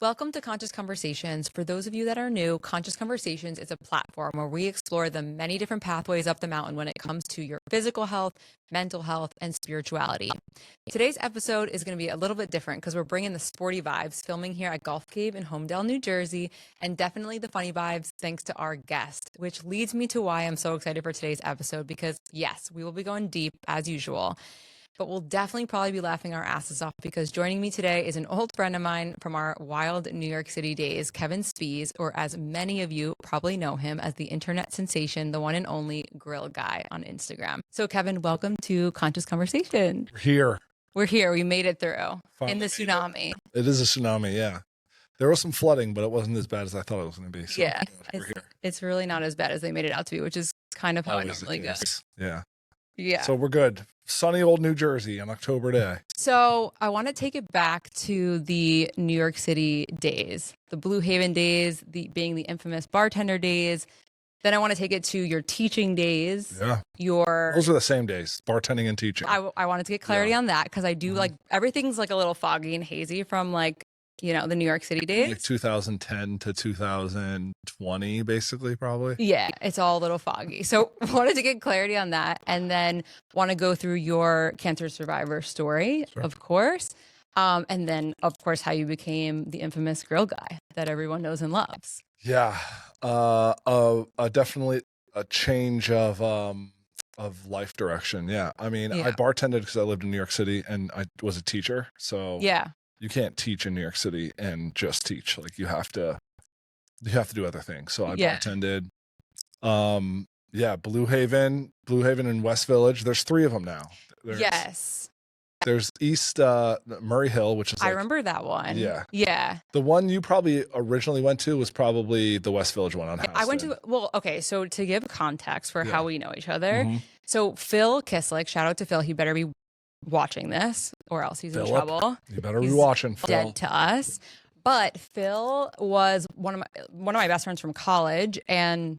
Welcome to Conscious Conversations. For those of you that are new, Conscious Conversations is a platform where we explore the many different pathways up the mountain when it comes to your physical health, mental health, and spirituality. Today's episode is going to be a little bit different because we're bringing the sporty vibes, filming here at Golf Cave in Homedale, New Jersey, and definitely the funny vibes thanks to our guest, which leads me to why I'm so excited for today's episode because, yes, we will be going deep as usual. But we'll definitely probably be laughing our asses off because joining me today is an old friend of mine from our wild New York City days, Kevin Spies, or as many of you probably know him as the internet sensation, the one and only Grill Guy on Instagram. So Kevin, welcome to Conscious Conversation. We're here. We made it through in the tsunami. It is a tsunami, yeah. There was some flooding, but it wasn't as bad as I thought it was going to be. So yeah, it's really not as bad as they made it out to be, which is kind of how it normally goes. Yeah. Yeah. So we're good. Sunny old New Jersey on October day. So I want to take it back to the New York City days, the BlueHaven days, being the infamous bartender days. Then I want to take it to your teaching days. Yeah. Those are the same days, bartending and teaching. I wanted to get clarity on that because I do like everything's like a little foggy and hazy from like, you know, the New York City days. Like 2010 to 2020, basically, probably. Yeah, it's all a little foggy. So wanted to get clarity on that and then want to go through your cancer survivor story, of course. And then, of course, how you became the infamous Grill Guy that everyone knows and loves. Yeah, definitely a change of life direction. Yeah, I mean, I bartended because I lived in New York City and I was a teacher. So yeah. You can't teach in New York City and just teach. Like you have to do other things. So I bartended. BlueHaven in West Village. There's 3 of them now. There's East Murray Hill, which is I remember that one. Yeah. Yeah. The one you probably originally went to was probably the West Village one on Houston. I went to, so to give context for how we know each other. So Phil Kislick, shout out to Phil. He better be watching this or else he's in trouble. You better be watching, Phil. Dead to us. But Phil was one of my best friends from college, and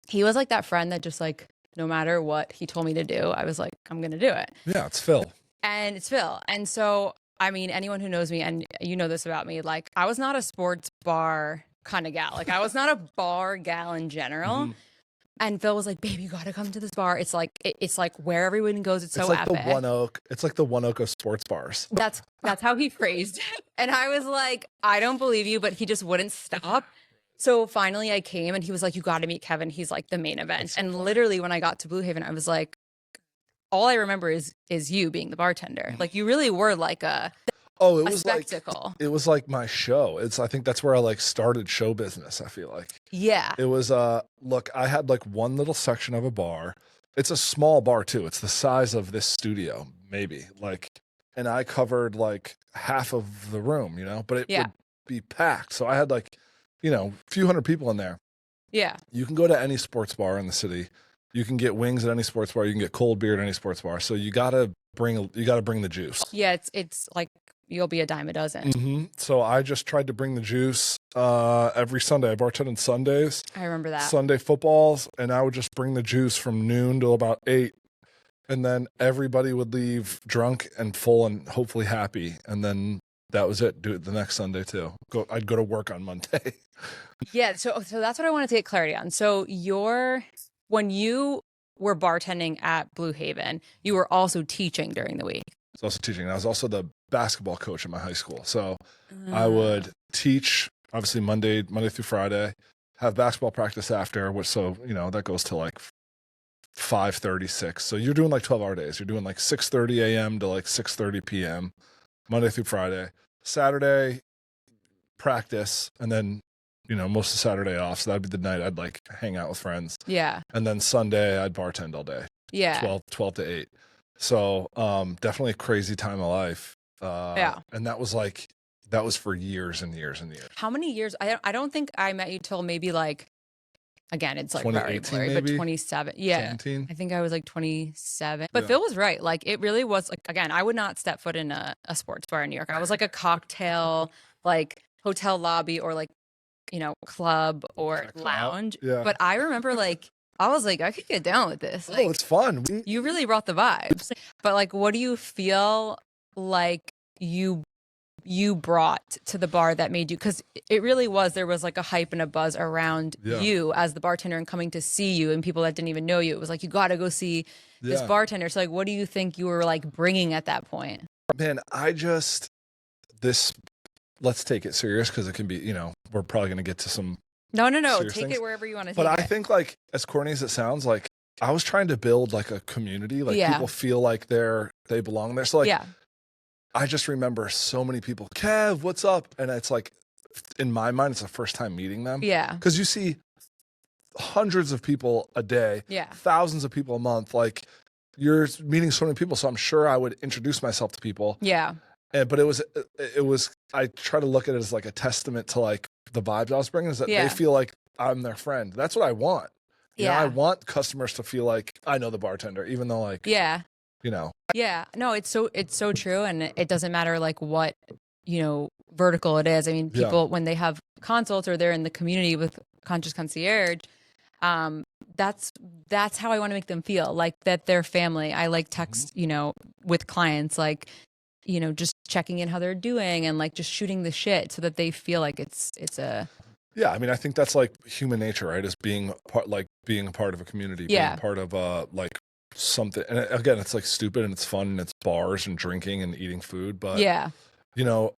he was like that friend that just like no matter what he told me to do, I was like, I'm gonna do it. Yeah, it's Phil. And it's Phil. And so I mean, anyone who knows me, and you know this about me, like I was not a sports bar kind of gal. Like I was not a bar gal in general. And Phil was like, "Babe, you gotta come to this bar. It's like where everyone goes. It's so like epic. The One Oak. It's like the One Oak of sports bars." That's how he phrased it. And I was like, "I don't believe you," but he just wouldn't stop. So finally, I came, and he was like, "You got to meet Kevin. He's like the main event." And literally, when I got to BlueHaven, I was like, "All I remember is you being the bartender. Like you really were like a." Oh, it was spectacle. It was like my show. I think that's where I like started show business, I feel like. Yeah. It was look, I had like one little section of a bar. It's a small bar too. It's the size of this studio, maybe. Like, and I covered like half of the room, you know, but it would be packed. So I had like, you know, a few hundred people in there. Yeah. You can go to any sports bar in the city. You can get wings at any sports bar. You can get cold beer at any sports bar. So you gotta bring the juice. Yeah, it's like you'll be a dime a dozen. So I just tried to bring the juice every Sunday. I bartended Sundays. I remember that. Sunday footballs, and I would just bring the juice from noon till about 8. And then everybody would leave drunk and full and hopefully happy. And then that was it. Do it the next Sunday too. I'd go to work on Monday. Yeah, so that's what I wanted to get clarity on. So when you were bartending at BlueHaven, you were also teaching during the week. I was also teaching. I was also the basketball coach at my high school. So I would teach obviously Monday through Friday, have basketball practice after, which, so, you know, that goes to like 5:30, 6. So you're doing like 12-hour days. You're doing like 6:30 a.m. to like 6:30 p.m. Monday through Friday. Saturday practice, and then, you know, most of Saturday off. So that'd be the night I'd like hang out with friends. Yeah. And then Sunday I'd bartend all day. Yeah. 12 to 8. So definitely a crazy time of life. And that was for years and years and years. How many years? I don't think I met you till maybe like, again, it's like very blurry, but 27. Yeah. 17? I think I was like 27. But Phil was right. Like it really was like, again, I would not step foot in a sports bar in New York. I was like a cocktail, like hotel lobby or like, you know, club or lounge. Yeah. But I remember like, I was like, I could get down with this. Like, it's fun. You really brought the vibes. But like, what do you feel like you you brought to the bar that made you, because it really was, there was like a hype and a buzz around you as the bartender and coming to see you, and people that didn't even know you. It was like, you got to go see this bartender. So like, what do you think you were like bringing at that point? Man, let's take it serious, because it can be, we're probably going to get to some No, take things. it wherever you want to take but it. I think, like, as corny as it sounds, like, I was trying to build like a community, like people feel like they belong there. So like, I just remember so many people, Kev, what's up? And it's like, in my mind, it's the first time meeting them. Yeah. Because you see hundreds of people a day, thousands of people a month. Like, you're meeting so many people. So I'm sure I would introduce myself to people. Yeah. But it was, I try to look at it as like a testament to like the vibes I was bringing, is that they feel like I'm their friend. That's what I want. You know, I want customers to feel like I know the bartender, even though like, Yeah, no, it's so true. And it doesn't matter like what, vertical it is. I mean, people, when they have consults or they're in the community with Concierge, that's how I want to make them feel, like that they're family. I like text, with clients, like, just checking in how they're doing and like just shooting the shit so that they feel like it's a. Yeah, I mean, I think that's like human nature, right? Is being a part of a community, being part of like something. And again, it's like stupid and it's fun and it's bars and drinking and eating food, but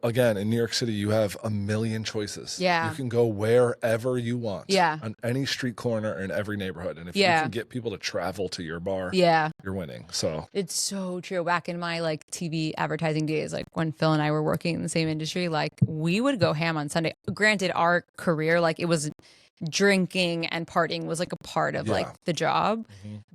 again, in New York City, you have a million choices. Yeah, you can go wherever you want. Yeah, on any street corner in every neighborhood, and if you can get people to travel to your bar, you're winning. So it's so true. Back in my like TV advertising days, like when Phil and I were working in the same industry, like we would go ham on Sunday. Granted, our career, like it was drinking and partying was like a part of like the job,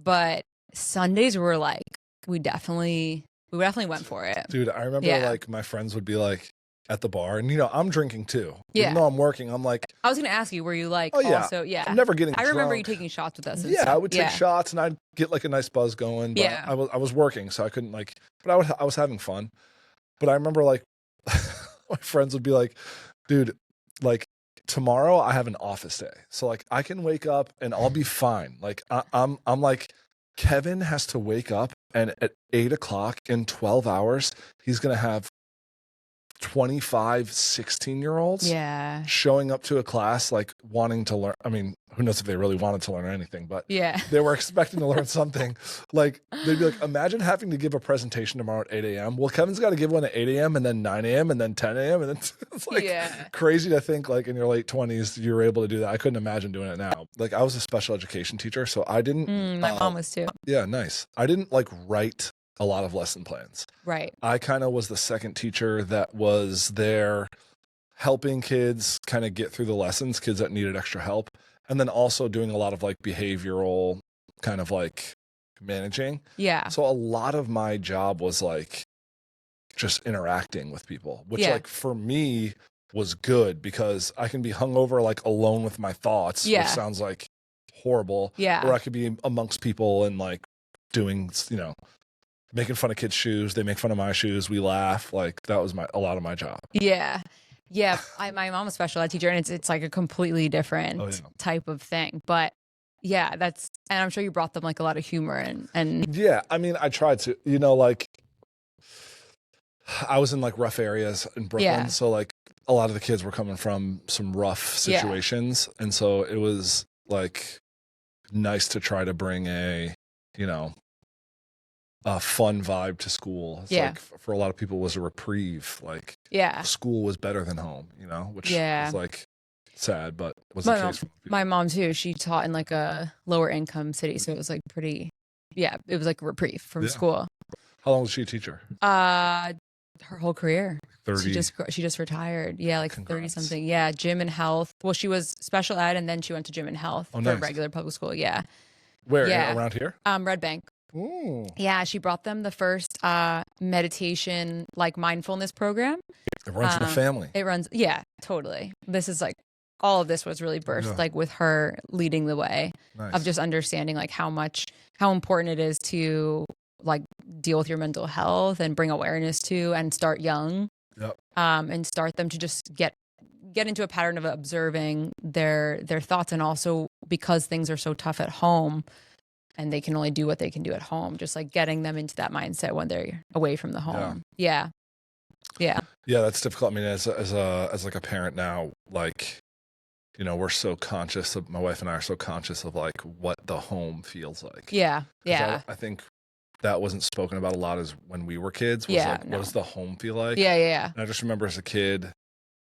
but Sundays were like we definitely went for it. Dude, I remember like my friends would be like at the bar, and I'm drinking too. Even though I'm working, I'm like, I was gonna ask you, were you like also I'm never getting I remember drunk. you taking shots with us. I would take shots and I'd get like a nice buzz going. But I was working, so I couldn't like, but I was having fun. But I remember like my friends would be like, dude, like tomorrow I have an office day. So like I can wake up and I'll be fine. Like I'm like, Kevin has to wake up and at 8 o'clock in 12 hours, he's going to have 25 16-year-olds showing up to a class like wanting to learn. I mean, who knows if they really wanted to learn anything, but they were expecting to learn something. Like they'd be like, imagine having to give a presentation tomorrow at 8 a.m. Well, Kevin's got to give one at 8 a.m. and then 9 a.m. and then 10 a.m. and then it's like crazy to think like in your late 20s you were able to do that. I couldn't imagine doing it now. Like I was a special education teacher, so I didn't. My mom was too. Yeah, nice. I didn't like write a lot of lesson plans. Right. I kind of was the second teacher that was there helping kids kind of get through the lessons, kids that needed extra help. And then also doing a lot of like behavioral kind of like managing. Yeah. So a lot of my job was like just interacting with people, which like for me was good because I can be hungover like alone with my thoughts, which sounds like horrible. Yeah. Or I could be amongst people and like doing, making fun of kids' shoes. They make fun of my shoes. We laugh. Like that was a lot of my job. Yeah. Yeah. My mom's a special ed teacher and it's like a completely different type of thing. But yeah, and I'm sure you brought them like a lot of humor and yeah, I mean, I tried to, like I was in like rough areas in Brooklyn. So like a lot of the kids were coming from some rough situations. And so it was like nice to try to bring a fun vibe to school. It's like for a lot of people was a reprieve. Like school was better than home, which is like sad, but was the case. My mom too, she taught in like a lower income city. So it was like pretty, it was like a reprieve from school. How long was she a teacher? Her whole career. 30. She just retired. Yeah, like Congrats. 30 something. Yeah, gym and health. Well, she was special ed and then she went to gym and health for regular public school. Yeah. Where? Around here? Red Bank. Ooh. Yeah, she brought them the first meditation, like mindfulness program. It runs in the family. It runs, totally. This is like, all of this was really birthed like with her leading the way of just understanding like how important it is to like deal with your mental health and bring awareness to and start young. Yep. And start them to just get into a pattern of observing their thoughts, and also because things are so tough at home and they can only do what they can do at home, just like getting them into that mindset when they're away from the home. Yeah. Yeah. Yeah, that's difficult. I mean, as like a parent now, like, you know, we're so conscious of, my wife and I are so conscious of like what the home feels like. Yeah. 'Cause Yeah. I think that wasn't spoken about a lot as when we were kids, was Yeah. like, what does the home feel like? Yeah. Yeah. And I just remember as a kid,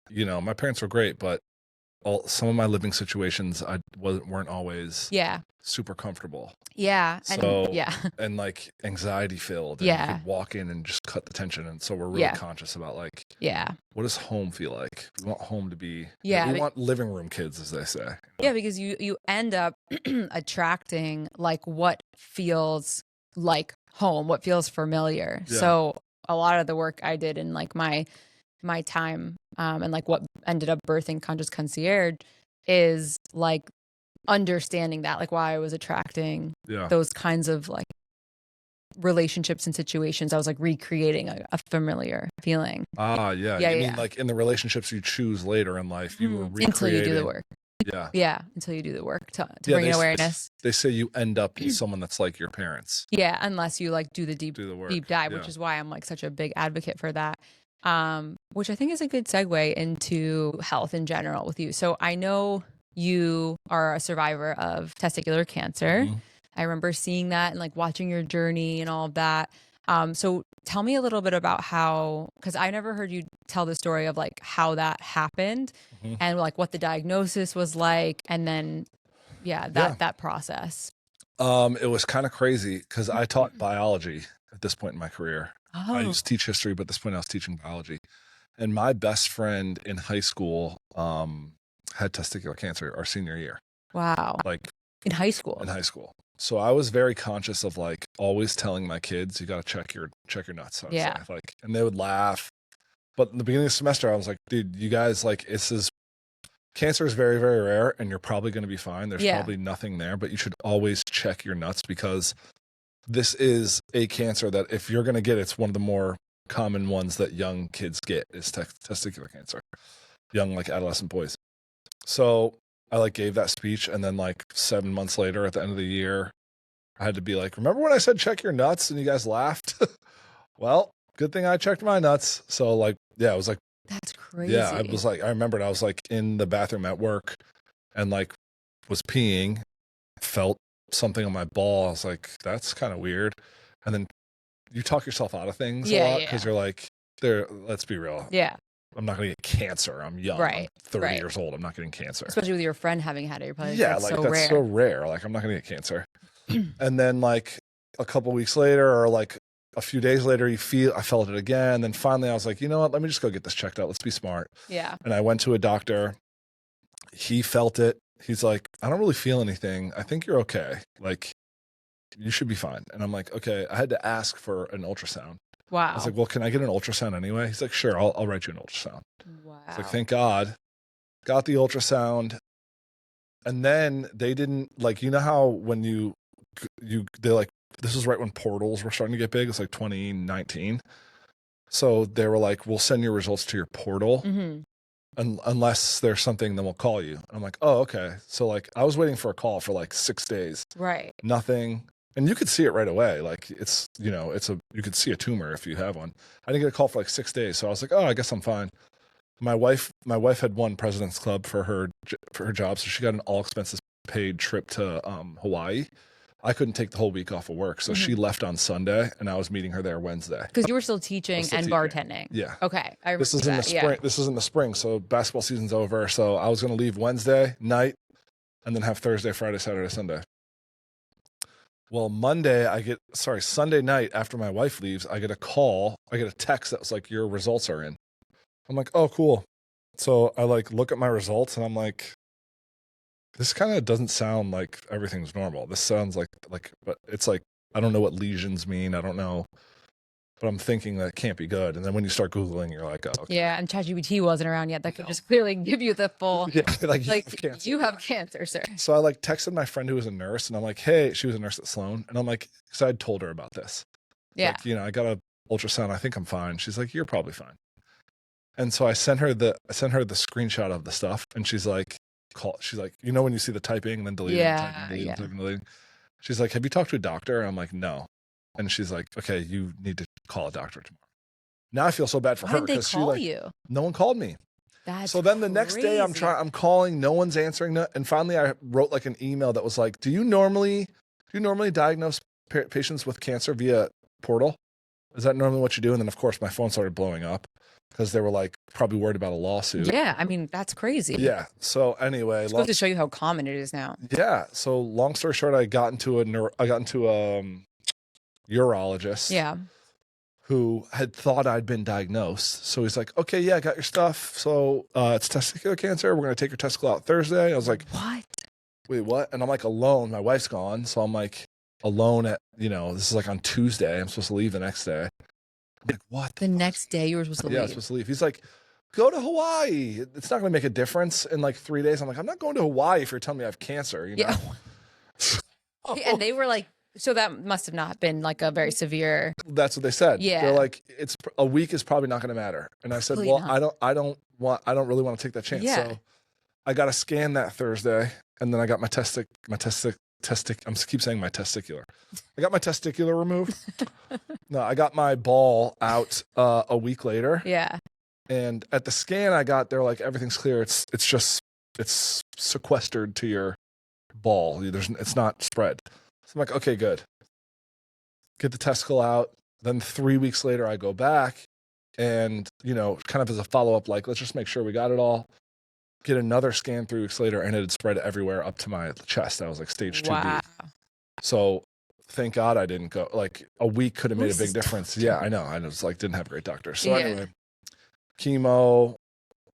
you know, my parents were great, but some of my living situations weren't always Yeah. super comfortable. Yeah. And So, yeah. and like anxiety filled, and you Yeah. could walk in and just cut the tension. And so we're really Yeah. conscious about like, Yeah. what does home feel like? We want home to be, Yeah. we want living room kids, as they say. Yeah, because you end up attracting like what feels like home, what feels familiar. Yeah. So a lot of the work I did in like my time and like what ended up birthing Conscious Concierge is like understanding that, like why I was attracting Yeah. those kinds of like relationships and situations. I was like recreating a familiar feeling. Ah, yeah. Yeah, You yeah. mean like in the relationships you choose later in life, you were recreating. Until you do the work. Yeah. Yeah, until you do the work to Yeah, bring in awareness. They say you end up with someone that's like your parents. Yeah, unless you like do the work. deep dive, Yeah. which is why I'm like such a big advocate for that. Which I think is a good segue into health in general with you. So I know you are a survivor of testicular cancer. Mhm. I remember seeing that and like watching your journey and all of that. So tell me a little bit about how, because I never heard you tell the story of like how that happened Mhm. and like what the diagnosis was like, and then that process. It was kind of crazy because I taught biology at this point in my career. I Oh, used to teach history, but at this point I was teaching biology. And my best friend in high school had testicular cancer our senior year, wow. like In high school. in high school. So I was very conscious of like always telling my kids, you got to check your nuts. I would Yeah. say. Like, and they would laugh. But in the beginning of the semester, I was like, dude, you guys, like, cancer is very, very rare, and you're probably going to be fine. There's probably nothing there, but you should always check your nuts, because this is a cancer that if you're going to get, it's one of the more common ones that young kids get is testicular cancer, young, like adolescent boys. So I like gave that speech, and then like 7 months later at the end of the year, I had to be like, remember when I said check your nuts and you guys laughed? Well, good thing I checked my nuts. So like, yeah, it was like, That's crazy. yeah, I was like, I remembered I was like in the bathroom at work and like was peeing, felt something on my ball. I was like, that's kind of weird. And then you talk yourself out of things a lot because you're like, let's be real. Yeah. I'm not going to get cancer. I'm young. Right. I'm 30 years old. I'm not getting cancer. Especially with your friend having had it. You're probably Yeah, that's like so that's rare. so rare. Like I'm not going to get cancer. And then like a couple weeks later, or like a few days later, I felt it again. Then finally I was like, you know what? Let me just go get this checked out. Let's be smart. Yeah. And I went to a doctor. He felt it. He's like, I don't really feel anything. I think you're okay. Like, you should be fine. And I'm like, okay. I had to ask for an ultrasound. Wow. I was like, well, can I get an ultrasound anyway? He's like, sure, I'll write you an ultrasound. Wow. It's like, thank God. Got the ultrasound. And then they didn't, like, you know how when they like, this was right when portals were starting to get big. It's like 2019. So they were like, we'll send your results to your portal. Mm-hmm. Unless there's something, then we'll call you. And I'm like, oh, okay. So like I was waiting for a call for like 6 days. Right. Nothing. And you could see it right away. Like it's, you know, you could see a tumor if you have one. I didn't get a call for like 6 days. So I was like, oh, I guess I'm fine. My wife had won President's Club for her job. So she got an all expenses paid trip to Hawaii. I couldn't take the whole week off of work. So she left on Sunday and I was meeting her there Wednesday. Because you were still teaching and bartending. Yeah. Okay. I remember this is in the spring. This is in the spring. So basketball season's over. So I was going to leave Wednesday night and then have Thursday, Friday, Saturday, Sunday. Well, Sunday night after my wife leaves, I get a text that was like, your results are in. I'm like, oh, cool. So I like look at my results and I'm like, this kind of doesn't sound like everything's normal. This sounds like, but it's like, I don't know what lesions mean. I don't know, but I'm thinking that it can't be good. And then when you start Googling, you're like, oh, okay. Yeah. And ChatGPT wasn't around yet. That could just clearly give you the full, you have cancer, sir. So I like texted my friend who was a nurse and I'm like, hey, she was a nurse at Sloan. And I'm like, because I had told her about this. Yeah. Like, you know, I got a ultrasound. I think I'm fine. She's like, you're probably fine. And so I sent her the screenshot of the stuff and she's like, she's like, you know, when you see the typing and then deleting, deleting. She's like, have you talked to a doctor? And I'm like, no. And she's like, okay, you need to call a doctor tomorrow. Now I feel so bad for Why her did they because she call like you? no one called me. That's So then the next day I'm crazy. calling, no one's answering, and finally I wrote like an email that was like, do you normally diagnose patients with cancer via portal? Is that normally what you do? And then of course my phone started blowing up because they were like probably worried about a lawsuit. Yeah, I mean, that's crazy. Yeah. So anyway, It's supposed to show you how common it is now. yeah. So long story short, I got into a urologist. Yeah. Who had thought I'd been diagnosed. So he's like, okay, yeah, I got your stuff. So it's testicular cancer. We're going to take your testicle out Thursday. I was like, What? wait, what? And I'm like alone. My wife's gone. So I'm like alone at, this is like on Tuesday. I'm supposed to leave the next day. I'm like, what? The next day you were supposed to leave? Yeah, I was supposed to leave. He's like, go to Hawaii. It's not going to make a difference in like 3 days. I'm like, I'm not going to Hawaii if you're telling me I have cancer, Yeah. And they were like, so that must have not been like a very severe. That's what they said. Yeah. They're like, it's a week is probably not going to matter. And I said, Probably well, not. I don't really want to take that chance. Yeah. So I got a scan that Thursday, and then I got my I keep saying my testicular. I got my testicular removed. No, I got my ball out a week later. Yeah. And at the scan I got, they're like, everything's clear. It's sequestered to your ball. It's not spread. So I'm like, okay, good. Get the testicle out. Then 3 weeks later, I go back and, kind of as a follow-up, like, let's just make sure we got it all. Get another scan 3 weeks later, and it had spread everywhere up to my chest. I was like stage 2B. Wow. So thank God I didn't go. Like a week could have made a big Who's difference. doctor? Yeah, I know. I was like, didn't have a great doctor. So Yeah. anyway, chemo,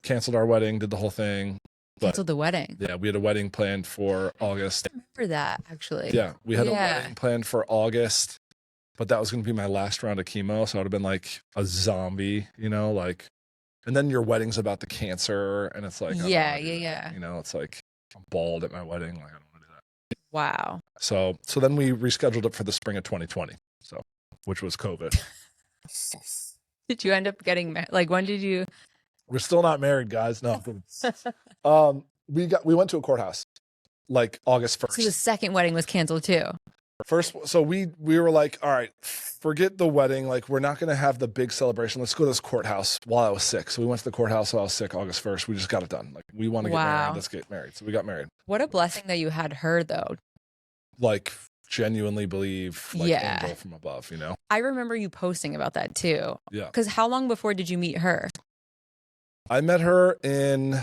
canceled our wedding, did the whole thing. But Canceled the wedding. yeah, we had a wedding planned for August. I remember that actually. Yeah, we had a Yeah. wedding planned for August, but that was going to be my last round of chemo. So I would have been like a zombie, like, and then your wedding's about the cancer. And it's like, I don't Yeah, wanna do yeah, that. yeah. It's like I'm bald at my wedding. Like, I don't want to do that. Wow. So then we rescheduled it for the spring of 2020. So, which was COVID. Did you end up getting married? Like, when did you? We're still not married, guys. No. We went to a courthouse like August 1st. So the second wedding was canceled too. First, so we were like, all right, forget the wedding. Like, we're not going to have the big celebration. Let's go to this courthouse while I was sick. So we went to the courthouse while I was sick August 1st. We just got it done. Like, we want to get married. Let's get married. So we got married. What a blessing that you had her though. Like, genuinely believe, like, Yeah. angel from above, I remember you posting about that too. Yeah. Because how long before did you meet her? I met her in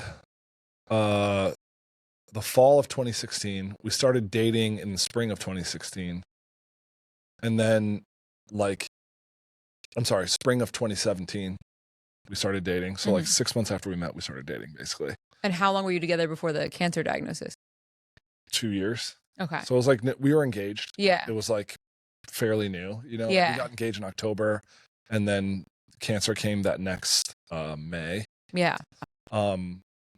the fall of 2016. We started dating in the spring of 2016. And then, spring of 2017, we started dating. So, like 6 months after we met, we started dating, basically. And how long were you together before the cancer diagnosis? 2 years. Okay. So it was like we were engaged. Yeah. It was like fairly new, Yeah. We got engaged in October, and then cancer came that next May. Yeah. But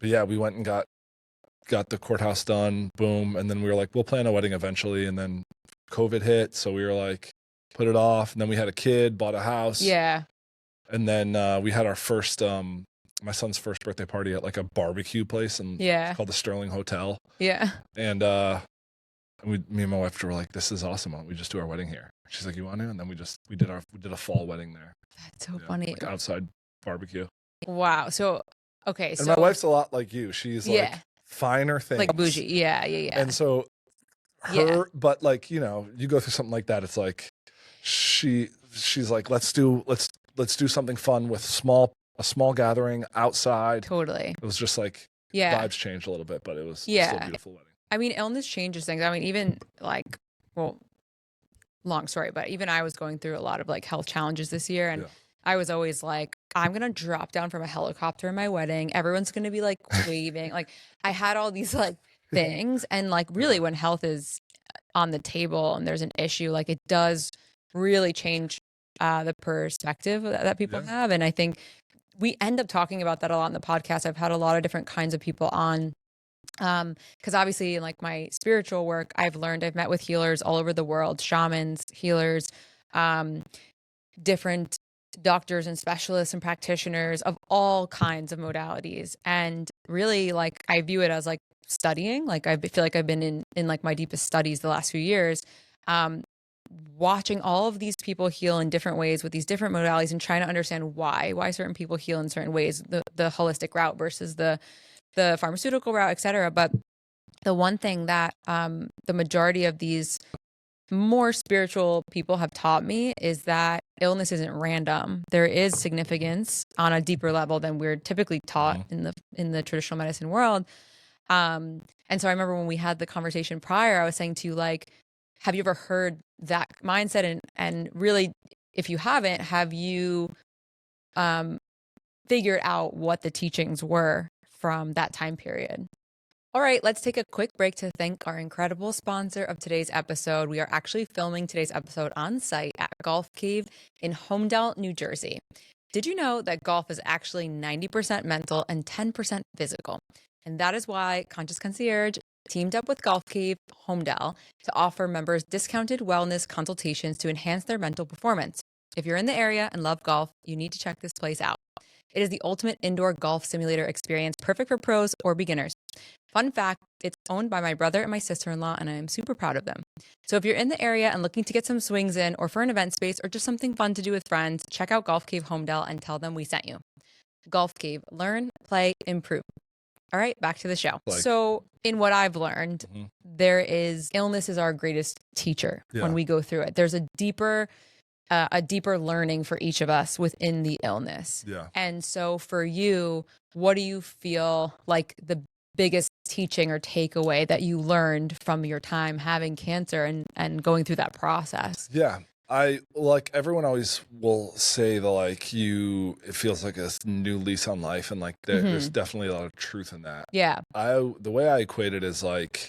yeah, we went and got the courthouse done, boom, and then we were like, we'll plan a wedding eventually, and then COVID hit, so we were like, put it off, and then we had a kid, bought a house. Yeah. And then we had our first my son's first birthday party at like a barbecue place, and it's called the Sterling Hotel. Yeah. And me and my wife were like, this is awesome. Why don't we just do our wedding here? She's like, you want to? And then we did a fall wedding there. That's so funny. Like outside barbecue. Wow. So, okay. And So my wife's a lot like you. She's like finer things. like bougie. Yeah. Yeah. Yeah. And so her, but like, you go through something like that. It's like, she's like, let's do something fun with a small gathering outside. Totally. It was just like, vibes changed a little bit, but it was still a beautiful wedding. I mean, illness changes things. I mean, even like, well, long story, but even I was going through a lot of like health challenges this year. And I was always like, I'm going to drop down from a helicopter in my wedding. Everyone's going to be like waving. Like I had all these like things. And like really when health is on the table and there's an issue, like it does really change the perspective that people have. And I think we end up talking about that a lot on the podcast. I've had a lot of different kinds of people on. Because obviously in like my spiritual work, I've met with healers all over the world, shamans, healers, different doctors and specialists and practitioners of all kinds of modalities. And really like, I view it as like studying, like I feel like I've been in like my deepest studies the last few years. watching all of these people heal in different ways with these different modalities and trying to understand why certain people heal in certain ways, the holistic route versus the pharmaceutical route, et cetera. But the one thing that the majority of these more spiritual people have taught me is that illness isn't random. There is significance on a deeper level than we're typically taught in the traditional medicine world. And so I remember when we had the conversation prior, I was saying to you, like, have you ever heard that mindset? And really, if you haven't, have you figured out what the teachings were from that time period? All right, let's take a quick break to thank our incredible sponsor of today's episode. We are actually filming today's episode on site at Golf Cave in Homedale, New Jersey. Did you know that golf is actually 90% mental and 10% physical? And that is why Conscious Concierge teamed up with Golf Cave Homedale to offer members discounted wellness consultations to enhance their mental performance. If you're in the area and love golf, you need to check this place out. It is the ultimate indoor golf simulator experience, perfect for pros or beginners. Fun fact, it's owned by my brother and my sister-in-law, and I am super proud of them. So if you're in the area and looking to get some swings in, or for an event space, or just something fun to do with friends, check out Golf Cave Homedale and tell them we sent you. Golf Cave, learn, play, improve. All right, back to the show. So in what I've learned, there is illness is our greatest teacher when we go through it. There's a deeper learning for each of us within the illness. Yeah. And so for you, what do you feel like the biggest teaching or takeaway that you learned from your time having cancer and going through that process? Yeah. I like everyone always will say that like it feels like a new lease on life, and like there's definitely a lot of truth in that. Yeah. The way I equate it is like,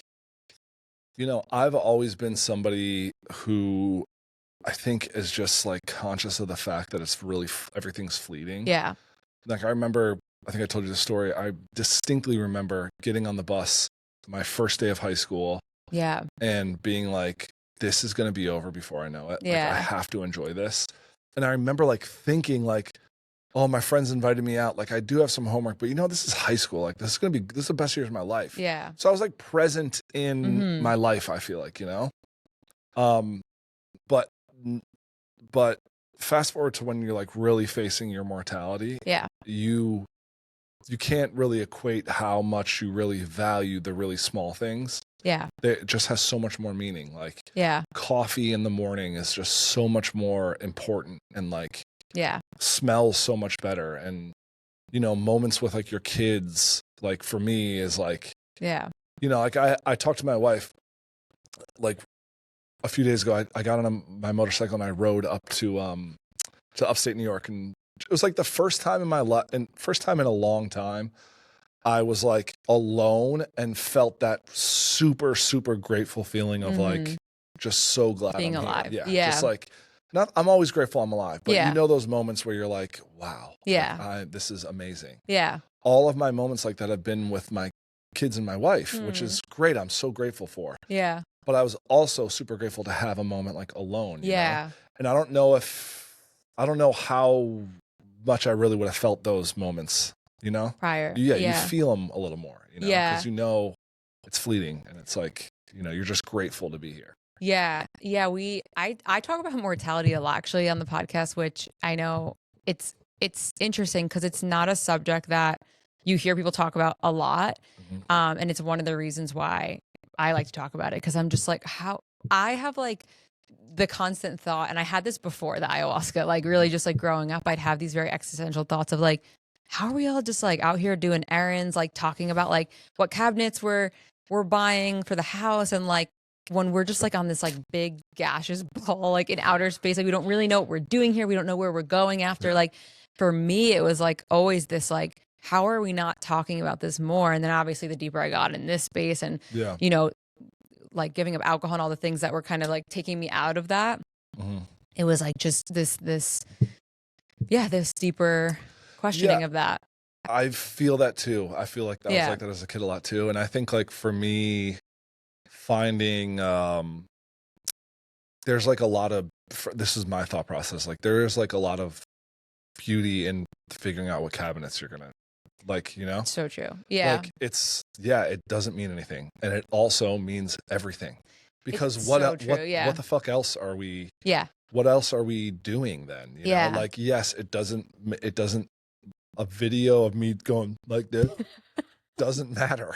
I've always been somebody who I think is just like conscious of the fact that it's really everything's fleeting. Yeah. Like I remember, I think I told you the story. I distinctly remember getting on the bus my first day of high school. Yeah. And being like, this is going to be over before I know it. Yeah. Like, I have to enjoy this. And I remember like thinking like, oh, my friends invited me out. Like I do have some homework, but this is high school. Like this is the best years of my life. Yeah. So I was like present in my life, I feel like, but fast forward to when you're like really facing your mortality. Yeah. You can't really equate how much you really value the really small things. Yeah. It just has so much more meaning. Like coffee in the morning is just so much more important, and like smells so much better. And, moments with like your kids, like for me is like, like I talked to my wife, like a few days ago, I got on my motorcycle and I rode up to upstate New York, and it was like the first time in my life, and first time in a long time, I was like alone and felt that super, super grateful feeling of like, just so glad being I'm alive. here. Yeah. Just like, I'm always grateful I'm alive, but those moments where you're like, wow, like, this is amazing. Yeah. All of my moments like that have been with my kids and my wife, which is great. I'm so grateful for. Yeah. But I was also super grateful to have a moment like alone. You know? And I don't know how much I really would have felt those moments, prior. You feel them a little more, because it's fleeting, and it's like, you're just grateful to be here. Yeah. I talk about mortality a lot actually on the podcast, which I know it's interesting because it's not a subject that you hear people talk about a lot. And it's one of the reasons why I like to talk about it, because I'm just like, how I have like the constant thought, and I had this before the ayahuasca, like really just like growing up, I'd have these very existential thoughts of like, how are we all just like out here doing errands, like talking about like what cabinets we're buying for the house, and like when we're just like on this like big gaseous ball like in outer space, like we don't really know what we're doing here, we don't know where we're going after. Like for me it was like always this like, how are we not talking about this more? And then obviously the deeper I got in this space, and like giving up alcohol and all the things that were kind of like taking me out of that, it was like just this deeper questioning of that. I feel that too. I feel like that was like that as a kid a lot too. And I think like for me, finding there's like a lot of, this is my thought process, like there is like a lot of beauty in figuring out what cabinets you're gonna like, So true. Yeah. Like it doesn't mean anything, and it also means everything. Because It's what so true, what the fuck else are we? Yeah. What else are we doing then? You know, like, yes, it doesn't. A video of me going like this doesn't matter,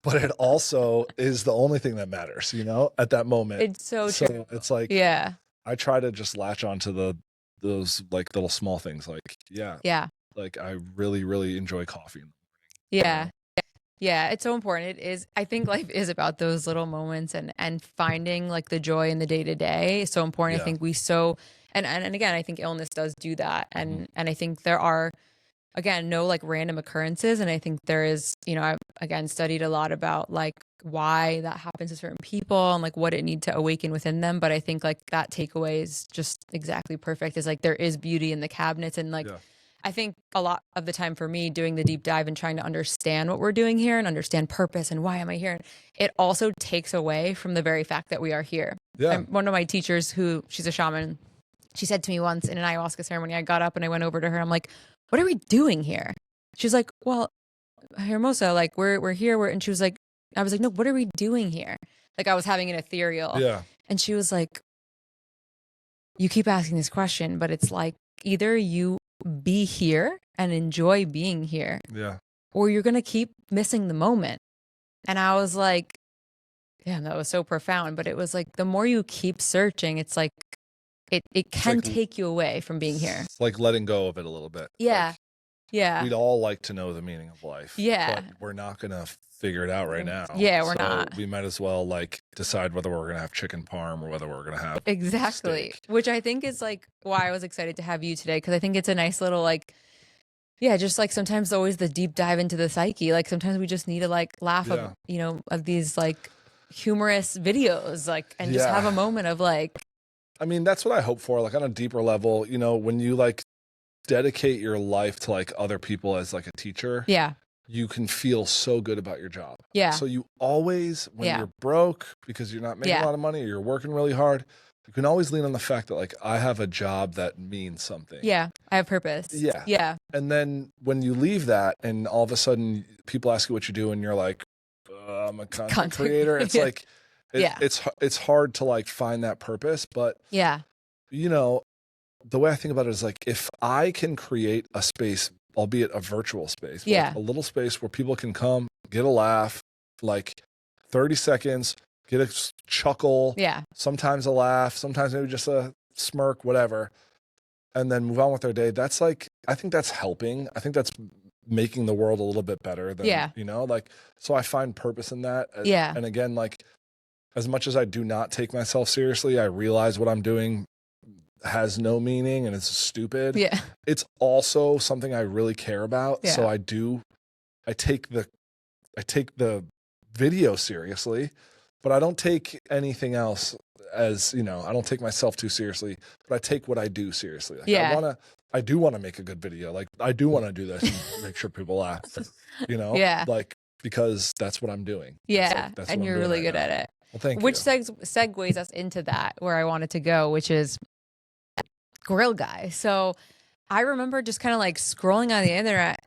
but it also is the only thing that matters. You know, at that moment. It's so true. It's like, Yeah. I try to just latch onto those like little small things. Like, Yeah. like I really, really enjoy coffee. Yeah. Yeah, it's so important. It is. I think life is about those little moments and finding like the joy in the day to day. So important. I Yeah. think and again, I think illness does do that. And I think there are, again, no like random occurrences. And I think there is, I've again studied a lot about like why that happens to certain people and like what it need to awaken within them. But I think like that takeaway is just exactly perfect. Is like there is beauty in the cabinets and like. Yeah. I think a lot of the time for me doing the deep dive and trying to understand what we're doing here and understand purpose and why am I here, it also takes away from the very fact that we are here. Yeah. And one of my teachers she's a shaman, she said to me once in an ayahuasca ceremony, I got up and I went over to her. I'm like, what are we doing here? She's like, well, Hermosa, like we're here. And she was like, I was like, no, what are we doing here? Like I was having an ethereal. Yeah. And she was like, you keep asking this question, but it's like either you be here and enjoy being here. Yeah. Or you're going to keep missing the moment. And I was like, damn, that was so profound. But it was like, the more you keep searching, it's like, it can like, take you away from being here. It's like letting go of it a little bit. Yeah. Like, yeah. We'd all like to know the meaning of life. Yeah. But we're not going to figure it out right now. Yeah, we're not. We might as well like decide whether we're going to have chicken parm or whether we're going to have exactly. steak. Which I think is like why I was excited to have you today. Cause I think it's a nice little like, yeah, just like sometimes always the deep dive into the psyche. Like sometimes we just need to like laugh of, of these like humorous videos, like, and just have a moment of like. I mean, that's what I hope for. Like on a deeper level, when you like dedicate your life to like other people as like a teacher. Yeah. You can feel so good about your job. Yeah. So you always, when you're broke because you're not making a lot of money or you're working really hard, you can always lean on the fact that like, I have a job that means something. Yeah. I have purpose. Yeah. Yeah. And then when you leave that and all of a sudden people ask you what you do and you're like, I'm a content creator. It's like, it's hard to like find that purpose. But, the way I think about it is like, if I can create a space, albeit a virtual space, like a little space where people can come, get a laugh, like 30 seconds, get a chuckle, sometimes a laugh, sometimes maybe just a smirk, whatever, and then move on with their day. That's like, I think that's helping. I think that's making the world a little bit better than, like, so I find purpose in that. And again, like, as much as I do not take myself seriously, I realize what I'm doing has no meaning and it's stupid. It's also something I really care about. So I take the video seriously, but I don't take anything else as, I don't take myself too seriously, but I take what I do seriously. Like I do want to make a good video. Like I do want to do this and make sure people laugh, like, because that's what I'm doing. That's and you're really good at it. Well, thank you. Which segues us into that where I wanted to go, which is grill guy. So I remember just kind of like scrolling on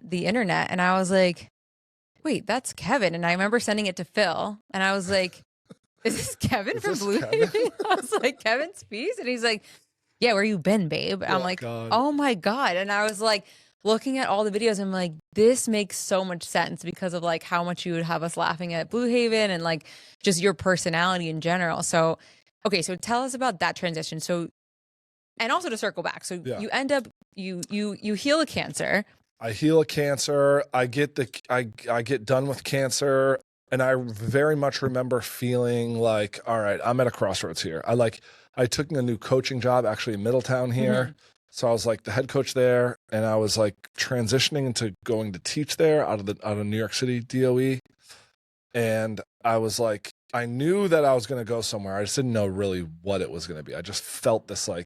the internet and I was like, wait, that's Kevin. And I remember sending it to Phil and I was like, is this Kevin from BlueHaven? I was like, Kevin Spies? And he's like, yeah, where you been, babe? I'm like, oh my God. And I was like looking at all the videos. I'm like, this makes so much sense because of like how much you would have us laughing at BlueHaven and like just your personality in general. So, okay. So tell us about that transition. So, and also to circle back. So you end up, you heal a cancer. I heal a cancer. I get done with cancer. And I very much remember feeling like, all right, I'm at a crossroads here. I took a new coaching job actually in Middletown here. So I was like the head coach there and I was like transitioning into going to teach there out of New York City DOE. And I was like, I knew that I was going to go somewhere. I just didn't know really what it was going to be. I just felt this like,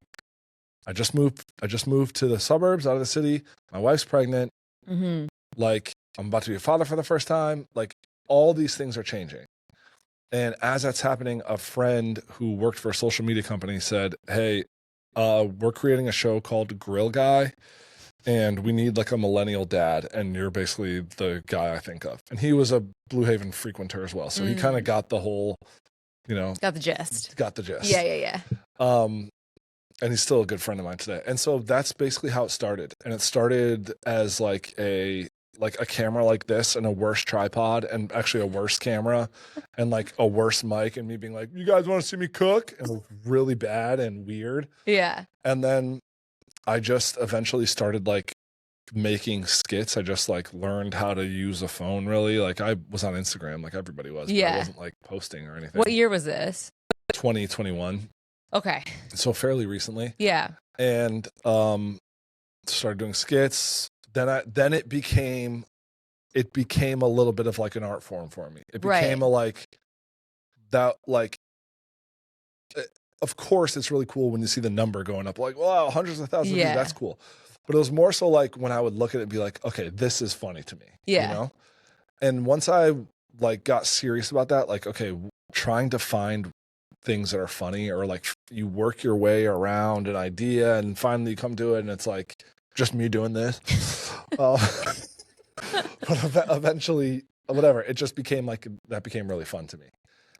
I just moved to the suburbs out of the city. My wife's pregnant. Like I'm about to be a father for the first time. Like all these things are changing. And as that's happening, a friend who worked for a social media company said, hey, we're creating a show called Grill Guy and we need like a millennial dad. And you're basically the guy I think of. And he was a BlueHaven frequenter as well. So he kind of got the whole you know, Got the gist. got the gist. Yeah. And he's still a good friend of mine today. And so that's basically how it started. And it started as like a camera like this and a worse tripod and actually a worse camera and like a worse mic and me being like, you guys want to see me cook? And it was really bad and weird. Yeah. And then I just eventually started like making skits. I just like learned how to use a phone really. Like I was on Instagram like everybody was, but I wasn't like posting or anything. What year was this? 2021. Okay. So fairly recently. Yeah. And started doing skits. Then it became a little bit of like an art form for me. It became a like that like of course it's really cool when you see the number going up like wow, hundreds of thousands of views, that's cool. But it was more so like when I would look at it and be like, okay, this is funny to me. Yeah. You know? And once I like got serious about that, like, okay, trying to find things that are funny or like you work your way around an idea and finally you come to it and it's like just me doing this. But eventually, whatever, it just became like, that became really fun to me.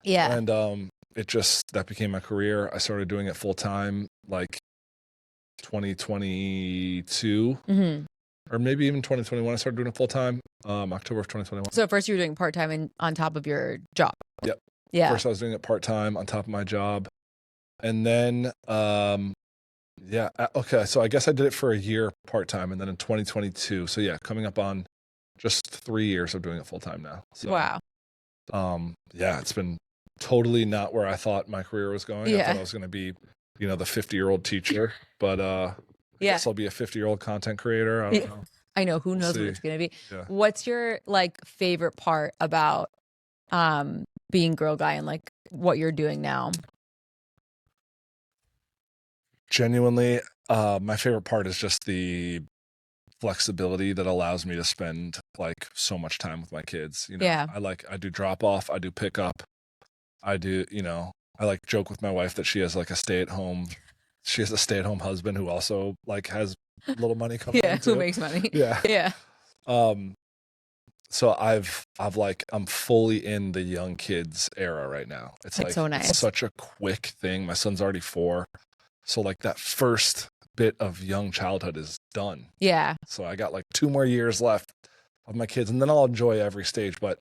Yeah. And that became my career. I started doing it full time, like 2022, or maybe even 2021. I started doing it full time, October of 2021. So at first you were doing part-time and on top of your job. Yep. Yeah. First I was doing it part-time on top of my job. And then, okay. So I guess I did it for a year part-time and then in 2022. So yeah, coming up on just 3 years of doing it full-time now. So, wow. Yeah, it's been totally not where I thought my career was going. I thought I was going to be, the 50-year-old teacher, but I guess I'll be a 50-year-old content creator. I don't know. I know. Who knows what it's going to be. Yeah. What's your like favorite part about being Girl Guy and like what you're doing now? Genuinely, my favorite part is just the flexibility that allows me to spend like so much time with my kids. I do drop off, I do pick up, I do, I like joke with my wife that she has like a stay-at-home husband who also like has a little money coming in too. Who makes money. Yeah. So I'm fully in the young kids era right now. It's like so nice. It's such a quick thing. My son's already 4. So like that first bit of young childhood is done. Yeah. So I got like 2 more years left of my kids and then I'll enjoy every stage, but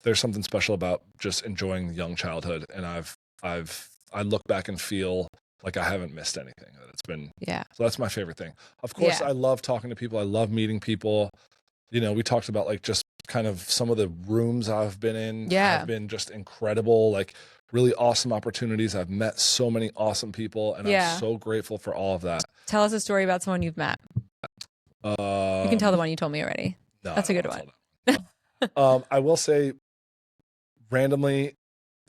there's something special about just enjoying the young childhood. And I look back and feel like I haven't missed anything. It's been, so that's my favorite thing. Of course, I love talking to people. I love meeting people. We talked about like just kind of some of the rooms I've been in have been just incredible, like really awesome opportunities. I've met so many awesome people and I'm so grateful for all of that. Tell us a story about someone you've met. You can tell the one you told me already. No, that's a good one. I will say randomly,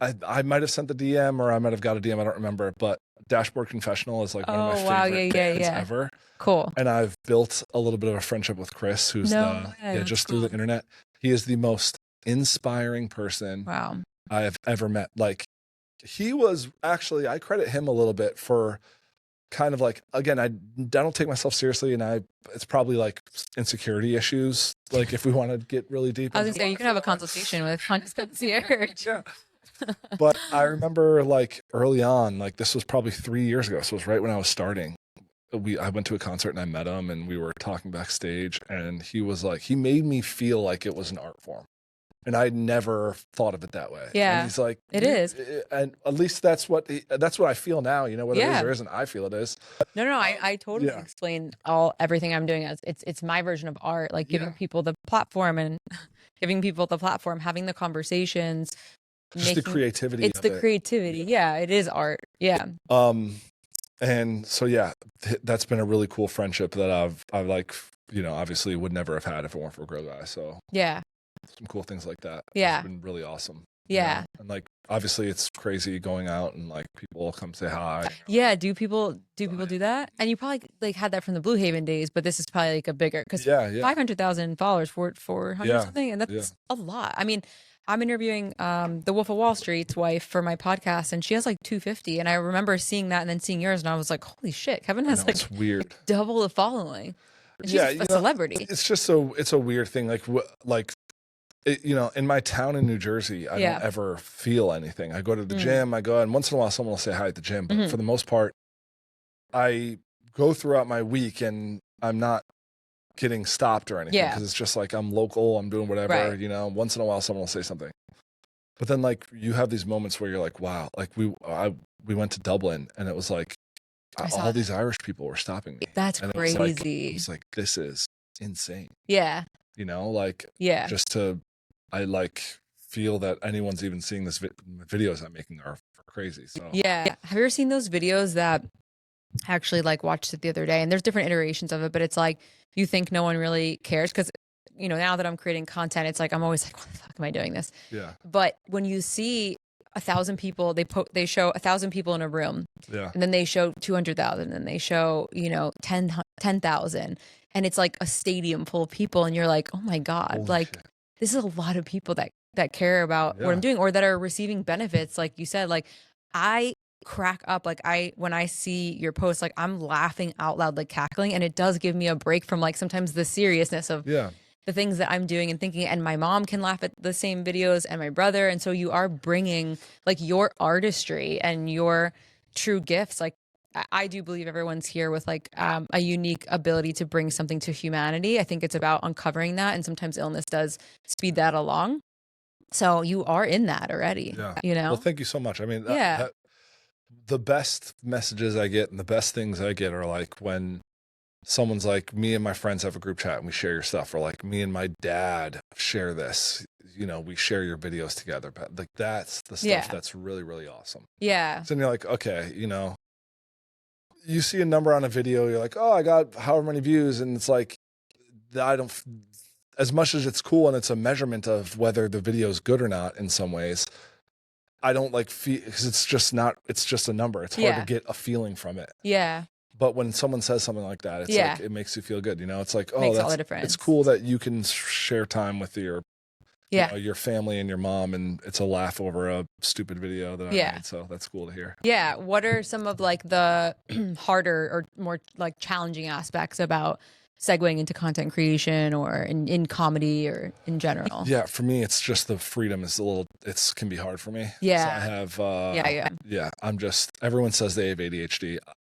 I might have sent the DM or I might have got a DM. I don't remember, but Dashboard Confessional is like one of my favorite bands ever. Cool. And I've built a little bit of a friendship with Chris, who's just through the internet. He is the most inspiring person I have ever met. Like he was actually, I credit him a little bit for kind of like, again, I don't take myself seriously and it's probably like insecurity issues. Like if we want to get really deep. I was gonna say, you can have a consultation with Concierge. Yeah. But I remember like early on, like this was probably 3 years ago. So it was right when I was starting. I went to a concert and I met him and we were talking backstage and he was like, he made me feel like it was an art form. And I'd never thought of it that way. Yeah. And he's like, it is. And at least that's what I feel now, whether it is or isn't, I feel it is. No, I totally explain everything I'm doing as it's my version of art, like giving people the platform and having the conversations. Just the creativity. It's the creativity. Yeah, it is art. Yeah. And so, that's been a really cool friendship that I've like, obviously would never have had if it weren't for Girl Guy. So some cool things like that. Yeah. It's been really awesome. Yeah. And like, obviously it's crazy going out and like people come say hi. Yeah. Do people do that? And you probably like had that from the BlueHaven days, but this is probably like a bigger, because 500,000 followers, 400 something. And that's a lot. I mean, I'm interviewing the Wolf of Wall Street's wife for my podcast, and she has like 250. And I remember seeing that and then seeing yours, and I was like, holy shit, Kevin has like it's weird. Double the following. And she's a celebrity. It's just it's a weird thing. Like you know, in my town in New Jersey, I don't ever feel anything. I go to the gym, and once in a while someone will say hi at the gym, but for the most part, I go throughout my week and I'm not getting stopped or anything because it's just like I'm local, I'm doing whatever, you know. Once in a while someone will say something. But then like you have these moments where you're like, wow, like we went to Dublin and it was like all these Irish people were stopping me. That's and crazy. It was like this is insane. Yeah. You know, like I like feel that anyone's even seeing this videos I'm making are crazy. So yeah. Have you ever seen those videos that I actually like watched it the other day, and there's different iterations of it, but it's like you think no one really cares because, you know, now that I'm creating content, it's like I'm always like, what the fuck am I doing this? Yeah. But when you see 1,000 people, they show 1,000 people in a room, and then they show 200,000, and they show, you know, 10,000, and it's like a stadium full of people, and you're like, oh my god, holy like shit. This is a lot of people that care about what I'm doing or that are receiving benefits. Like you said, like I crack up, like when I see your posts, like I'm laughing out loud, like cackling, and it does give me a break from like sometimes the seriousness of the things that I'm doing and thinking. And my mom can laugh at the same videos, and my brother, and so you are bringing like your artistry and your true gifts. Like I do believe everyone's here with like a unique ability to bring something to humanity. I think it's about uncovering that, and sometimes illness does speed that along. So you are in that already. You know. Well, thank you so much. I mean, the best messages I get and the best things I get are like when someone's like, me and my friends have a group chat and we share your stuff, or like me and my dad share this, you know, we share your videos together. But like that's the stuff that's really, really awesome. Yeah. So then you're like, okay, you know, you see a number on a video, you're like, oh, I got however many views, and it's like I don't, as much as it's cool and it's a measurement of whether the video is good or not in some ways, I don't like feel, because it's just a number. It's hard to get a feeling from it. Yeah. But when someone says something like that, it's like, it makes you feel good. You know, it's like, oh, makes all the difference. It's cool that you can share time with your, you know, your family and your mom, and it's a laugh over a stupid video that I made. So that's cool to hear. Yeah. What are some of like the harder or more like challenging aspects about segueing into content creation or in comedy or in general? Yeah, for me, it's just the freedom is can be hard for me. Yeah. So I have, I'm just, everyone says they have ADHD.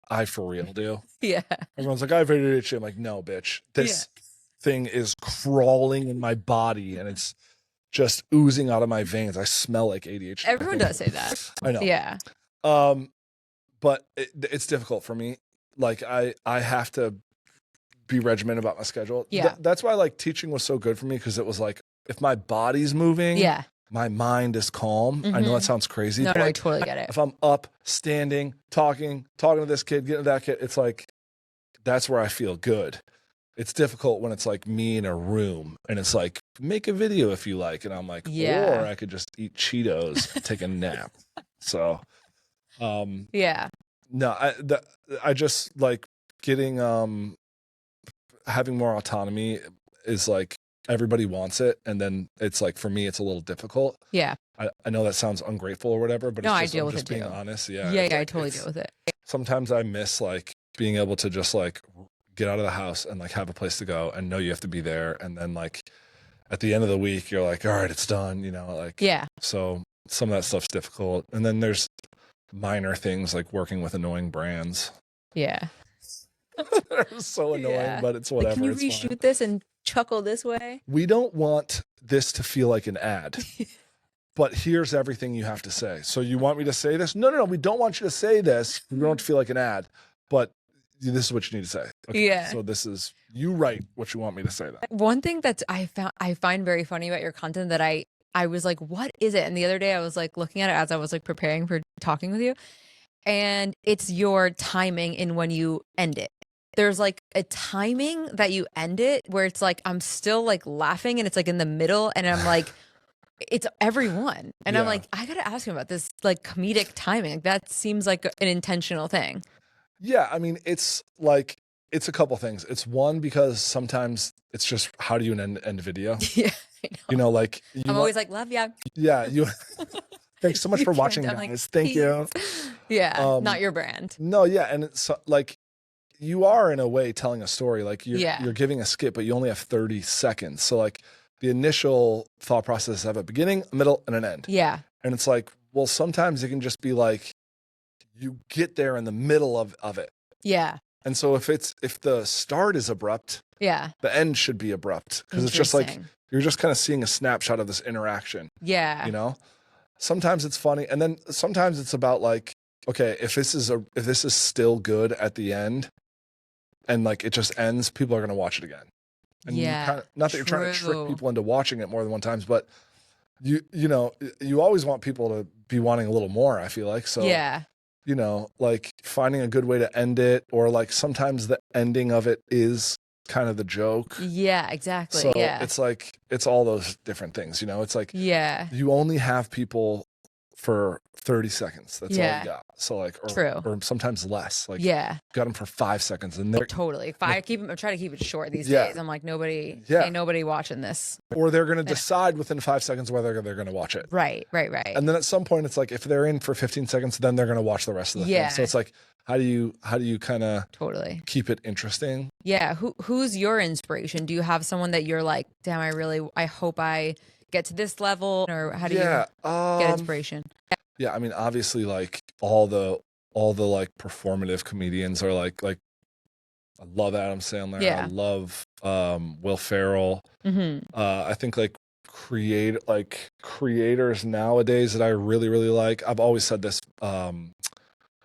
I for real do. Yeah. Everyone's like, I have ADHD. I'm like, no, bitch. This thing is crawling in my body and it's just oozing out of my veins. I smell like ADHD. Everyone does say that. I know. Yeah. But it's difficult for me. Like I have to be regimented about my schedule. Yeah. That's why like teaching was so good for me, because it was like, if my body's moving, my mind is calm. I know that sounds crazy. No, but I like, totally get it. If I'm up, standing, talking to this kid, getting to that kid, it's like, that's where I feel good. It's difficult when it's like me in a room and it's like, make a video if you like. And I'm like, or I could just eat Cheetos, take a nap. So, no, I just like getting, having more autonomy is like, everybody wants it, and then it's like, for me, it's a little difficult. Yeah. I know that sounds ungrateful or whatever, but I it's deal with just it being too. honest. I totally deal with it. Sometimes I miss like being able to just like get out of the house and like have a place to go and know you have to be there, and then like at the end of the week you're like, all right, it's done, you know, like so some of that stuff's difficult. And then there's minor things like working with annoying brands. They're so annoying, but it's whatever. Like, can you it's reshoot fine. this and chuckle this way? We don't want this to feel like an ad, but here's everything you have to say. So you want me to say this? No, we don't want you to say this. We don't want it to feel like an ad, but this is what you need to say. Okay, so this is, you write what you want me to say. That one thing that I find very funny about your content that I was like, what is it? And the other day I was like looking at it as I was like preparing for talking with you, and it's your timing in when you end it. There's like a timing that you end it where it's like, I'm still like laughing and it's like in the middle, and I'm like, it's everyone. And I'm like, I gotta ask him about this like comedic timing. Like, that seems like an intentional thing. Yeah, I mean, it's like, it's a couple things. It's one, because sometimes it's just, how do you end a video? I know. You know, like I'm always like, love ya. Yeah, you. Thanks so much for watching, guys. Like, thank you. Yeah, not your brand. No, and it's like, you are in a way telling a story. Like you're giving a skit, but you only have 30 seconds. So like, the initial thought process have a beginning, a middle, and an end. Yeah. And it's like, well, sometimes it can just be like you get there in the middle of it. Yeah. And so if the start is abrupt, Yeah. the end should be abrupt, because it's just like you're just kind of seeing a snapshot of this interaction. Yeah. You know, sometimes it's funny, and then sometimes it's about like, okay, if this is still good at the end, and like it just ends, people are going to watch it again. And yeah. Not that you're trying to trick people into watching it more than one times, but you know, you always want people to be wanting a little more, I feel like. So yeah. You know, like finding a good way to end it, or like sometimes the ending of it is kind of the joke. Yeah, exactly. So yeah. it's like, it's all those different things, you know, it's like, yeah. you only have people for 30 seconds. That's all you got. So like, or sometimes less. Like, yeah, got them for 5 seconds, and they're totally. If I try to keep it short these days. I'm like, ain't nobody watching this. Or they're going to decide within 5 seconds whether they're going to watch it. Right. And then at some point, it's like, if they're in for 15 seconds, then they're going to watch the rest of the thing. So it's like, how do you kind of totally keep it interesting? Yeah. Who's your inspiration? Do you have someone that you're like, damn, I hope I get to this level? Or how do you get inspiration? Yeah, I mean, obviously, like all the like performative comedians are like I love Adam Sandler. Yeah. I love Will Ferrell. I think like creators nowadays that I really, really like. I've always said this.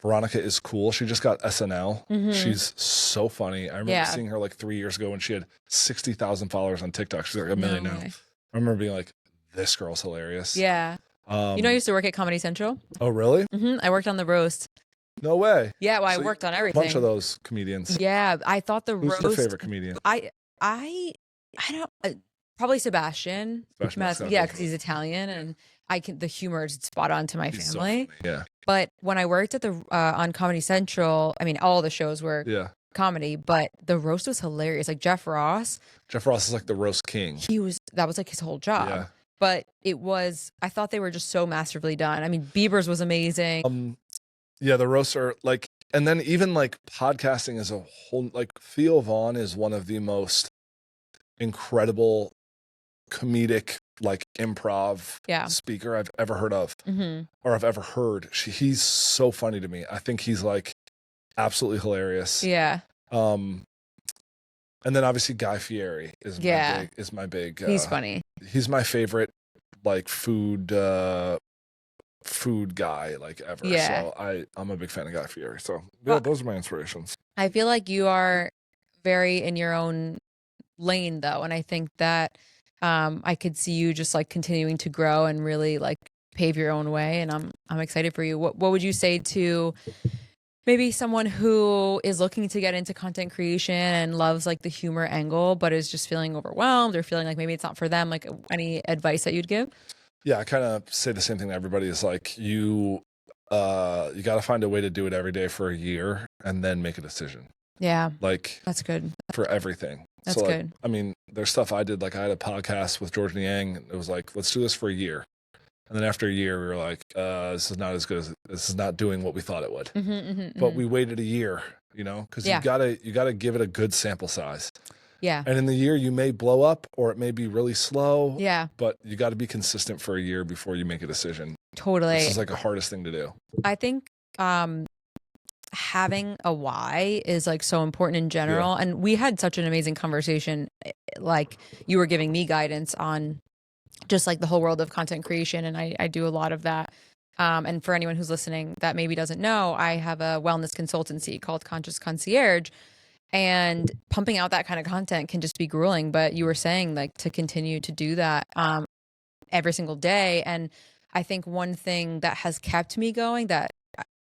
Veronica is cool. She just got SNL. She's so funny. I remember seeing her like 3 years ago when she had 60,000 followers on TikTok. She's like 1 million now. I remember being like, this girl's hilarious. Yeah. You know, I used to work at Comedy Central. Oh, really? I worked on the roast. No way. Yeah, well, I worked on everything. A bunch of those comedians. Yeah, I thought the roast. Who's your favorite comedian? I don't. Probably Sebastian. Yeah, because he's Italian, and the humor is spot on to my family. So yeah. But when I worked at on Comedy Central, I mean, all the shows were comedy, but the roast was hilarious. Like Jeff Ross. Jeff Ross is like the roast king. That was like his whole job. Yeah. But I thought they were just so masterfully done. I mean, Bieber's was amazing. Yeah, the roasts are like, and then even like podcasting as a whole, like Theo Vaughn is one of the most incredible comedic, like improv speaker I've ever heard of, or I've ever heard. He's so funny to me. I think he's like absolutely hilarious. Yeah. And then obviously Guy Fieri is my big. He's funny. He's my favorite, like food guy like ever. Yeah. So I'm a big fan of Guy Fieri. So yeah, those are my inspirations. I feel like you are very in your own lane though, and I think that I could see you just like continuing to grow and really like pave your own way, and I'm excited for you. What would you say to maybe someone who is looking to get into content creation and loves like the humor angle, but is just feeling overwhelmed or feeling like maybe it's not for them? Like, any advice that you'd give? Yeah, I kind of say the same thing to everybody. Is like you got to find a way to do it every day for a year and then make a decision. Yeah, like that's good for everything. That's so, like, good. I mean, there's stuff I did. Like I had a podcast with George Niang. It was like, let's do this for a year. And then after a year, we were like, this is not as good as this is not doing what we thought it would. But we waited a year, you know, because you gotta give it a good sample size. Yeah. And in the year, you may blow up or it may be really slow. Yeah. But you got to be consistent for a year before you make a decision. Totally. This is like the hardest thing to do. I think having a why is like so important in general. Yeah. And we had such an amazing conversation. Like you were giving me guidance on just like the whole world of content creation. And I do a lot of that. And for anyone who's listening that maybe doesn't know, I have a wellness consultancy called Concierge. And pumping out that kind of content can just be grueling. But you were saying like to continue to do that every single day. And I think one thing that has kept me going that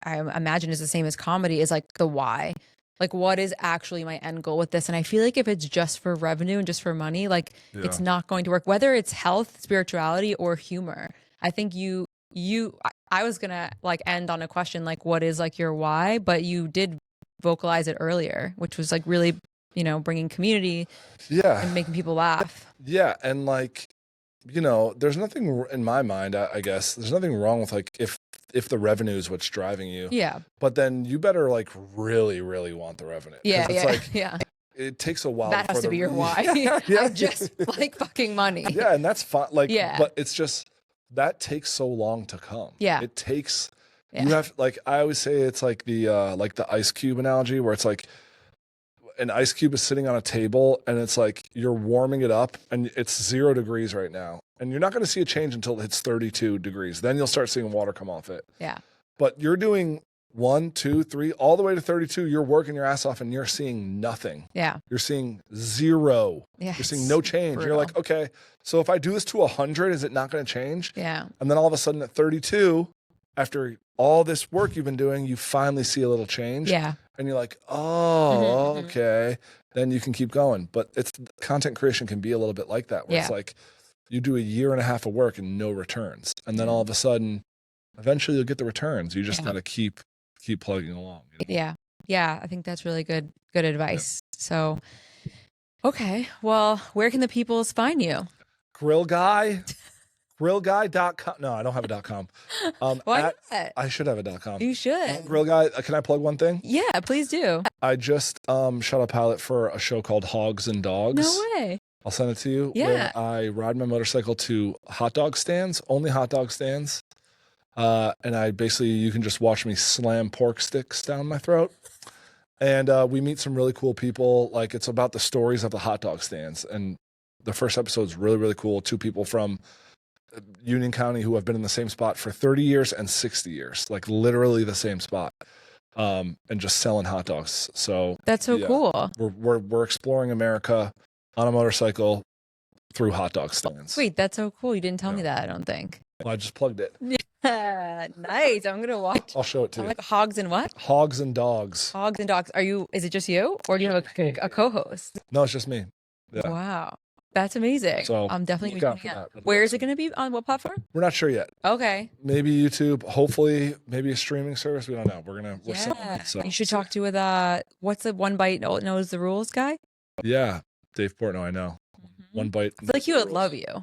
I imagine is the same as comedy is like the why. Like, what is actually my end goal with this? And I feel like if it's just for revenue and just for money, like it's not going to work, whether it's health, spirituality, or humor. I think I was going to like end on a question, like, what is like your why? But you did vocalize it earlier, which was like really, you know, bringing community and making people laugh. Yeah. And like, you know, there's nothing in my mind, I guess, there's nothing wrong with like, if the revenue is what's driving you. Yeah. But then you better like really, really want the revenue. Yeah. It's like, it takes a while. That has to be your why. I just like fucking money. Yeah, and that's fine. Like, Yeah. but it's just that takes so long to come. Yeah. It takes. Yeah. You have, like, I always say it's like the ice cube analogy, where it's like an ice cube is sitting on a table and it's like you're warming it up and it's 0 degrees right now. And you're not going to see a change until it hits 32 degrees. Then you'll start seeing water come off it. Yeah. But you're doing 1, 2, 3, all the way to 32. You're working your ass off and you're seeing nothing. Yeah. You're seeing 0. Yeah, you're seeing no change. brutal. You're like, okay, so if I do this to 100, is it not going to change? Yeah. And then all of a sudden at 32, after all this work you've been doing, you finally see a little change. Yeah. And you're like, oh, okay. Then you can keep going. But it's content creation can be a little bit like that, where it's like you do a year and a half of work and no returns. And then all of a sudden, eventually you'll get the returns. You just got to keep plugging along. You know? Yeah. Yeah. I think that's really good advice. Yeah. So, okay. Well, where can the peoples find you? Grill Guy. Grillguy.com. No, I don't have a .com. Why not? I should have a .com. You should. Grill Guy. Can I plug one thing? Yeah, please do. I just shot a pilot for a show called Hogs and Dogs. No way. I'll send it to you. Yeah. Where I ride my motorcycle to hot dog stands, only hot dog stands. And I basically, you can just watch me slam pork sticks down my throat. And we meet some really cool people. Like, it's about the stories of the hot dog stands. And the first episode is really, really cool. 2 people from Union County who have been in the same spot for 30 years and 60 years, like literally the same spot, and just selling hot dogs. So that's so cool. We're exploring America on a motorcycle through hot dog stands. Wait, that's so cool. You didn't tell me that, I don't think. Well, I just plugged it. Yeah, nice. I'm gonna watch. I'll show it to you. Like Hogs and what? Hogs and Dogs. Hogs and Dogs. Is it just you, or do you have a co-host? No, it's just me. Yeah. Wow. That's amazing. So I'm definitely look out for that. Where is it going to be? On what platform? We're not sure yet. Okay. Maybe YouTube. Hopefully, maybe a streaming service. We don't know. We're selling it. So. You should talk to with what's the One Bite Knows the Rules guy? Yeah, Dave Portnoy. I know. One Bite. I feel like he would love you. I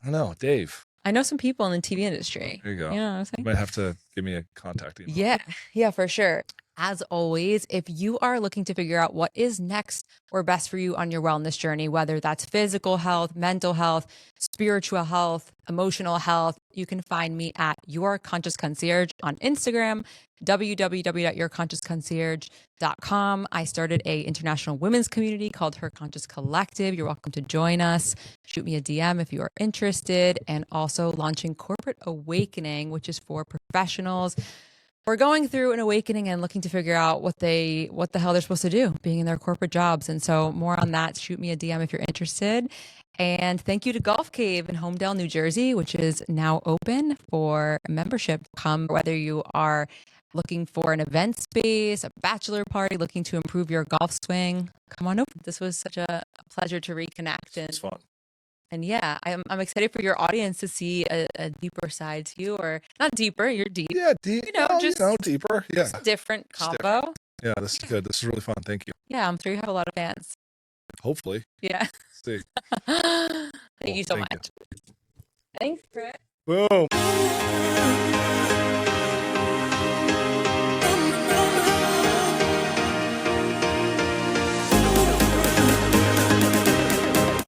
don't know, Dave. I know some people in the TV industry. There you go. You know what I'm saying? You might have to give me a contact email. Yeah, for sure. As always, if you are looking to figure out what is next or best for you on your wellness journey, whether that's physical health, mental health, spiritual health, emotional health, you can find me at Your Conscious Concierge on Instagram, www.yourconsciousconcierge.com. I started a international women's community called Her Conscious Collective. You're welcome to join us. Shoot me a DM if you are interested. And also launching Corporate Awakening, which is for professionals. We're going through an awakening and looking to figure out what the hell they're supposed to do being in their corporate jobs. And so more on that, shoot me a DM if you're interested. And thank you to Golf Cave in Homedale, New Jersey, which is now open for membership. Come, whether you are looking for an event space, a bachelor party, looking to improve your golf swing, come on over. This was such a pleasure to reconnect. It's fun. And yeah, I'm excited for your audience to see a deeper side to you, or not deeper, you're deep. Yeah, deep. Just deeper. Yeah. Just different combo. Yeah, this is good. This is really fun. Thank you. Yeah, I'm sure you have a lot of fans. Hopefully. Yeah. See. Thank you so much. You. Thanks, Chris. Boom.